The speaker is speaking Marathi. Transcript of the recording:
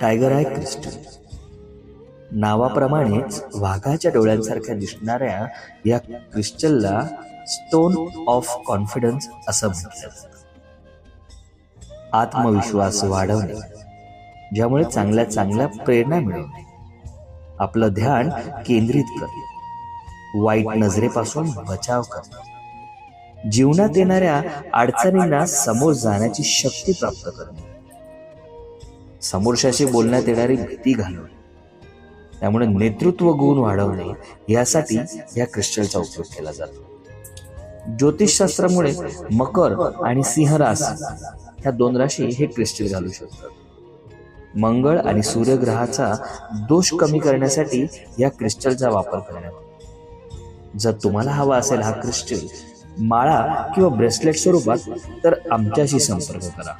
Tiger I crystal. नावाप्रमाणेच वाघाच्या डोळ्यांसारख्या दिसणाऱ्या या क्रिस्टलला स्टोन ऑफ कॉन्फिडन्स असं म्हटलं जातं. आत्मविश्वास वाढवणे, ज्यामुळे चांगल्या चांगल्या प्रेरणा मिळवणे, आपलं ध्यान केंद्रित करणे, वाईट नजरेपासून बचाव करणे, जीवनात येणाऱ्या अडचणींना समोर जाण्याची शक्ती प्राप्त करणे, समोरच्याशी बोलण्यात येणारी भीती घालवणे, त्यामुळे नेतृत्व गुण वाढवणे यासाठी या क्रिस्टलचा उपयोग केला जातो. ज्योतिषशास्त्रामुळे मकर आणि सिंह राशी ह्या 2 राशी हे क्रिस्टल घालू शकतात. मंगळ आणि सूर्यग्रहाचा दोष कमी करण्यासाठी या क्रिस्टलचा वापर करण्यात येतो. जर तुम्हाला हवा असेल हा क्रिस्टल माळा किंवा ब्रेसलेट स्वरूपात तर आमच्याशी संपर्क करा.